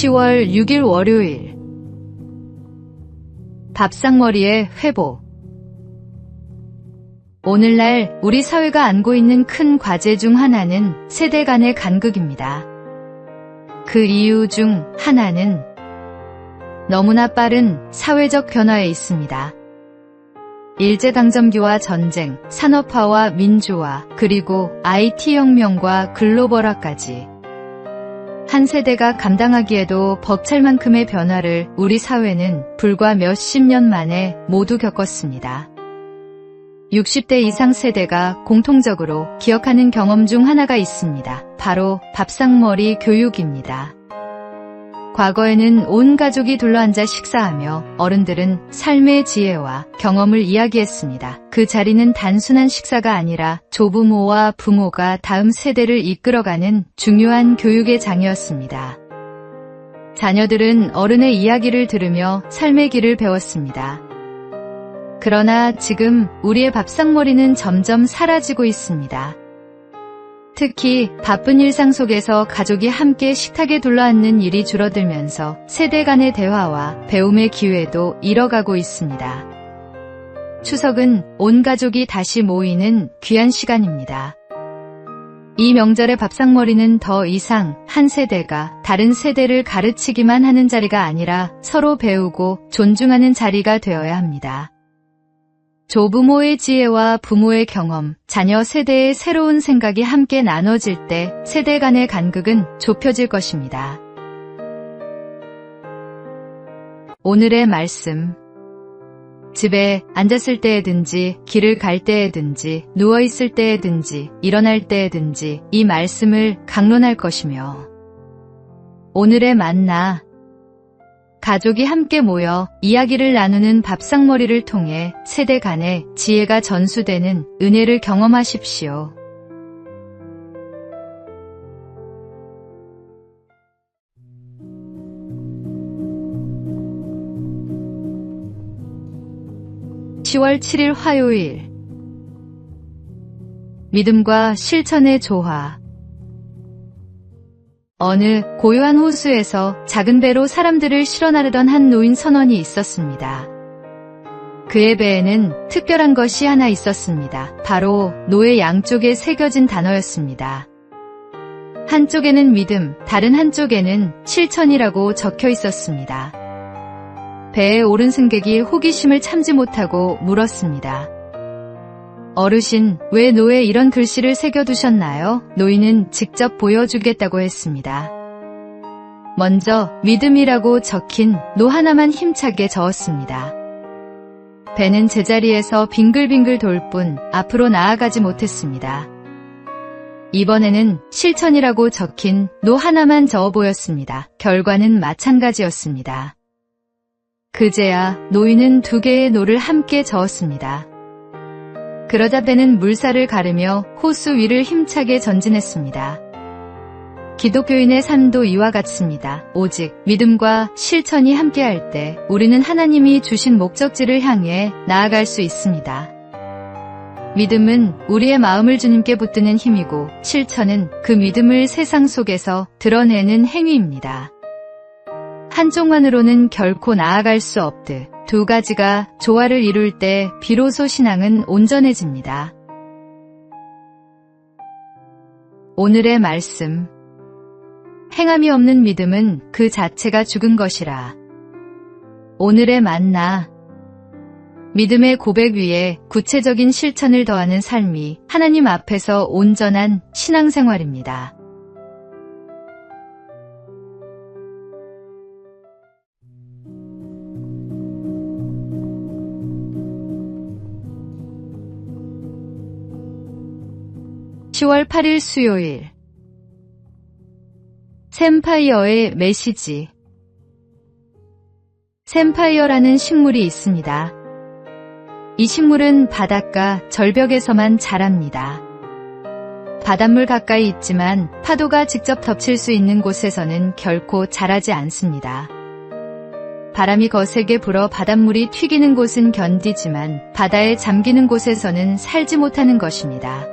10월 6일 월요일. 밥상머리의 회복. 오늘날 우리 사회가 안고 있는 큰 과제 중 하나는 세대 간의 간극입니다. 그 이유 중 하나는 너무나 빠른 사회적 변화에 있습니다. 일제강점기와 전쟁, 산업화와 민주화, 그리고 IT혁명과 글로벌화까지 한 세대가 감당하기에도 벅찰 만큼의 변화를 우리 사회는 불과 몇십 년 만에 모두 겪었습니다. 60대 이상 세대가 공통적으로 기억하는 경험 중 하나가 있습니다. 바로 밥상머리 교육입니다. 과거에는 온 가족이 둘러앉아 식사하며 어른들은 삶의 지혜와 경험을 이야기했습니다. 그 자리는 단순한 식사가 아니라 조부모와 부모가 다음 세대를 이끌어가는 중요한 교육의 장이었습니다. 자녀들은 어른의 이야기를 들으며 삶의 길을 배웠습니다. 그러나 지금 우리의 밥상머리는 점점 사라지고 있습니다. 특히 바쁜 일상 속에서 가족이 함께 식탁에 둘러앉는 일이 줄어들면서 세대 간의 대화와 배움의 기회도 잃어가고 있습니다. 추석은 온 가족이 다시 모이는 귀한 시간입니다. 이 명절의 밥상머리는 더 이상 한 세대가 다른 세대를 가르치기만 하는 자리가 아니라 서로 배우고 존중하는 자리가 되어야 합니다. 조부모의 지혜와 부모의 경험, 자녀 세대의 새로운 생각이 함께 나눠질 때 세대 간의 간극은 좁혀질 것입니다. 오늘의 말씀. 집에 앉았을 때에든지, 길을 갈 때에든지, 누워있을 때에든지, 일어날 때에든지 이 말씀을 강론할 것이며, 오늘의 만나. 가족이 함께 모여 이야기를 나누는 밥상머리를 통해 세대 간의 지혜가 전수되는 은혜를 경험하십시오. (10월 7일) 화요일. 믿음과 실천의 조화. 어느 고요한 호수에서 작은 배로 사람들을 실어 나르던 한 노인 선원이 있었습니다. 그의 배에는 특별한 것이 하나 있었습니다. 바로 노의 양쪽에 새겨진 단어였습니다. 한쪽에는 믿음, 다른 한쪽에는 실천이라고 적혀 있었습니다. 배에 오른 승객이 호기심을 참지 못하고 물었습니다. 어르신, 왜 노에 이런 글씨를 새겨두셨나요? 노인은 직접 보여주겠다고 했습니다. 먼저 믿음이라고 적힌 노 하나만 힘차게 저었습니다. 배는 제자리에서 빙글빙글 돌 뿐 앞으로 나아가지 못했습니다. 이번에는 실천이라고 적힌 노 하나만 저어 보였습니다. 결과는 마찬가지였습니다. 그제야 노인은 두 개의 노를 함께 저었습니다. 그러자 배는 물살을 가르며 호수 위를 힘차게 전진했습니다. 기독교인의 삶도 이와 같습니다. 오직 믿음과 실천이 함께할 때 우리는 하나님이 주신 목적지를 향해 나아갈 수 있습니다. 믿음은 우리의 마음을 주님께 붙드는 힘이고, 실천은 그 믿음을 세상 속에서 드러내는 행위입니다. 한쪽만으로는 결코 나아갈 수 없듯 두 가지가 조화를 이룰 때 비로소 신앙은 온전해집니다. 오늘의 말씀. 행함이 없는 믿음은 그 자체가 죽은 것이라. 오늘의 만나. 믿음의 고백 위에 구체적인 실천을 더하는 삶이 하나님 앞에서 온전한 신앙생활입니다. (10월 8일) 수요일. 샘파이어의 메시지. 샘파이어라는 식물이 있습니다. 이 식물은 바닷가 절벽에서만 자랍니다. 바닷물 가까이 있지만 파도가 직접 덮칠 수 있는 곳에서는 결코 자라지 않습니다. 바람이 거세게 불어 바닷물이 튀기는 곳은 견디지만 바다에 잠기는 곳에서는 살지 못하는 것입니다.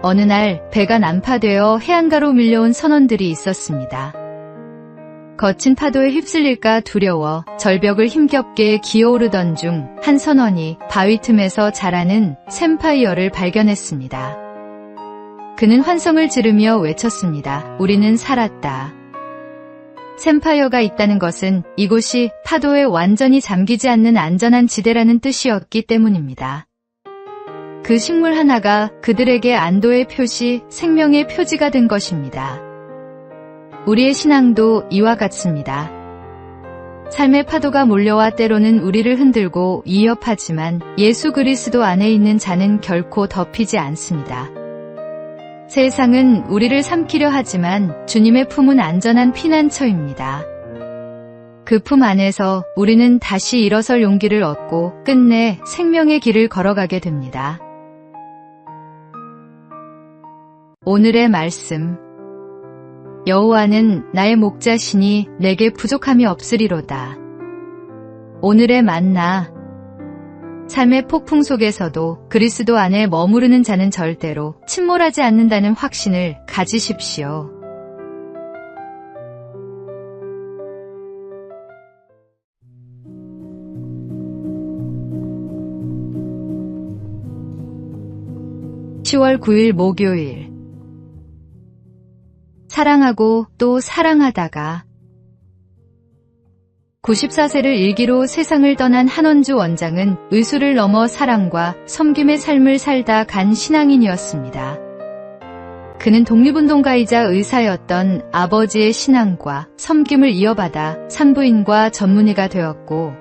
어느 날 배가 난파되어 해안가로 밀려온 선원들이 있었습니다. 거친 파도에 휩쓸릴까 두려워 절벽을 힘겹게 기어오르던 중 한 선원이 바위 틈에서 자라는 샘파이어를 발견했습니다. 그는 환성을 지르며 외쳤습니다. 우리는 살았다. 샘파이어가 있다는 것은 이곳이 파도에 완전히 잠기지 않는 안전한 지대라는 뜻이었기 때문입니다. 그 식물 하나가 그들에게 안도의 표시, 생명의 표지가 된 것입니다. 우리의 신앙도 이와 같습니다. 삶의 파도가 몰려와 때로는 우리를 흔들고 위협하지만 예수 그리스도 안에 있는 자는 결코 덮이지 않습니다. 세상은 우리를 삼키려 하지만 주님의 품은 안전한 피난처입니다. 그 품 안에서 우리는 다시 일어설 용기를 얻고 끝내 생명의 길을 걸어가게 됩니다. 오늘의 말씀. 여호와는 나의 목자시니 내게 부족함이 없으리로다. 오늘의 만나. 삶의 폭풍 속에서도 그리스도 안에 머무르는 자는 절대로 침몰하지 않는다는 확신을 가지십시오. (10월 9일) 목요일. 사랑하고 또 사랑하다가. 94세를 일기로 세상을 떠난 한원주 원장은 의술을 넘어 사랑과 섬김의 삶을 살다 간 신앙인이었습니다. 그는 독립운동가이자 의사였던 아버지의 신앙과 섬김을 이어받아 산부인과 전문의가 되었고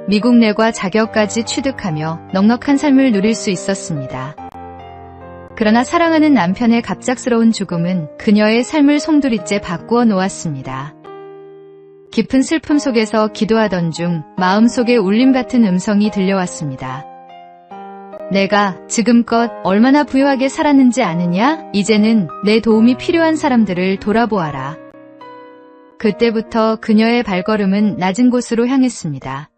미국 내과 자격까지 취득하며 넉넉한 삶을 누릴 수 있었습니다. 그러나 사랑하는 남편의 갑작스러운 죽음은 그녀의 삶을 송두리째 바꾸어 놓았습니다. 깊은 슬픔 속에서 기도하던 중 마음속에 울림 같은 음성이 들려왔습니다. 내가 지금껏 얼마나 부유하게 살았는지 아느냐? 이제는 내 도움이 필요한 사람들을 돌아보아라. 그때부터 그녀의 발걸음은 낮은 곳으로 향했습니다.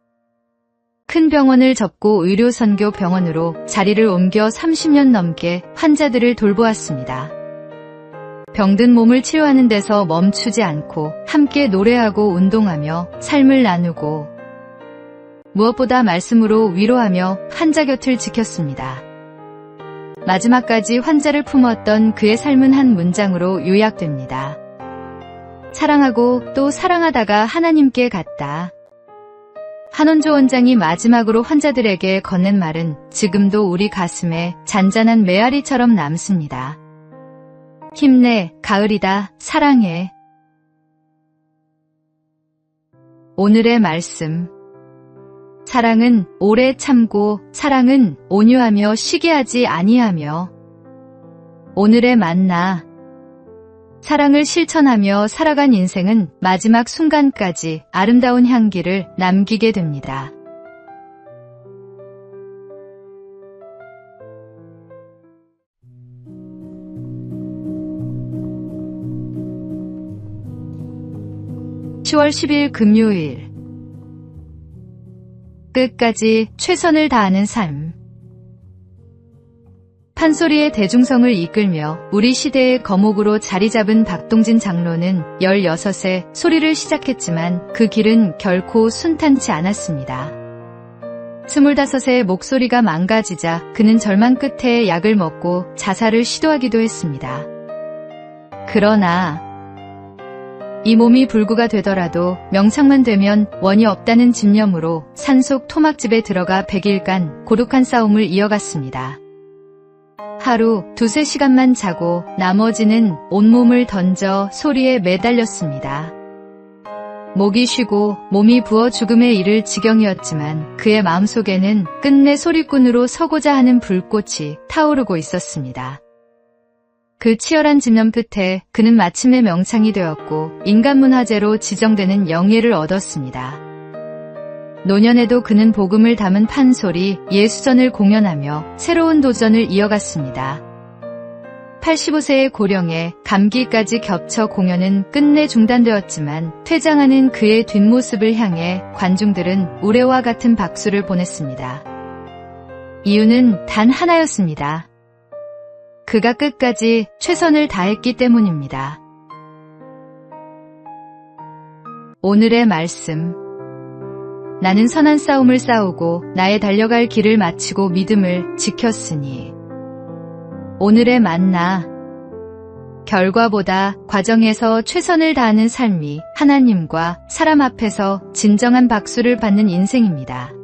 큰 병원을 접고 의료선교 병원으로 자리를 옮겨 30년 넘게 환자들을 돌보았습니다. 병든 몸을 치료하는 데서 멈추지 않고 함께 노래하고 운동하며 삶을 나누고 무엇보다 말씀으로 위로하며 환자 곁을 지켰습니다. 마지막까지 환자를 품었던 그의 삶은 한 문장으로 요약됩니다. 사랑하고 또 사랑하다가 하나님께 갔다. 한원주 원장이 마지막으로 환자들에게 건넨 말은 지금도 우리 가슴에 잔잔한 메아리처럼 남습니다. 힘내, 가을이다, 사랑해. 오늘의 말씀. 사랑은 오래 참고 사랑은 온유하며 시기하지 아니하며. 오늘의 만나. 사랑을 실천하며 살아간 인생은 마지막 순간까지 아름다운 향기를 남기게 됩니다. (10월 10일) 금요일. 끝까지 최선을 다하는 삶. 판소리의 대중성을 이끌며 우리 시대의 거목으로 자리 잡은 박동진 장로는 16세 소리를 시작했지만 그 길은 결코 순탄치 않았습니다. 25세 목소리가 망가지자 그는 절망 끝에 약을 먹고 자살을 시도하기도 했습니다. 그러나 이 몸이 불구가 되더라도 명상만 되면 원이 없다는 집념으로 산속 토막집에 들어가 100일간 고독한 싸움을 이어갔습니다. 하루 2~3시간만 자고 나머지는 온몸을 던져 소리에 매달렸습니다. 목이 쉬고 몸이 부어 죽음에 이를 지경이었지만 그의 마음속에는 끝내 소리꾼으로 서고자 하는 불꽃이 타오르고 있었습니다. 그 치열한 집념 끝에 그는 마침내 명창이 되었고 인간문화재로 지정되는 영예를 얻었습니다. 노년에도 그는 복음을 담은 판소리, 예수전을 공연하며 새로운 도전을 이어갔습니다. 85세의 고령에 감기까지 겹쳐 공연은 끝내 중단되었지만 퇴장하는 그의 뒷모습을 향해 관중들은 우레와 같은 박수를 보냈습니다. 이유는 단 하나였습니다. 그가 끝까지 최선을 다했기 때문입니다. 오늘의 말씀. 나는 선한 싸움을 싸우고 나의 달려갈 길을 마치고 믿음을 지켰으니. 오늘의 만나. 결과보다 과정에서 최선을 다하는 삶이 하나님과 사람 앞에서 진정한 박수를 받는 인생입니다.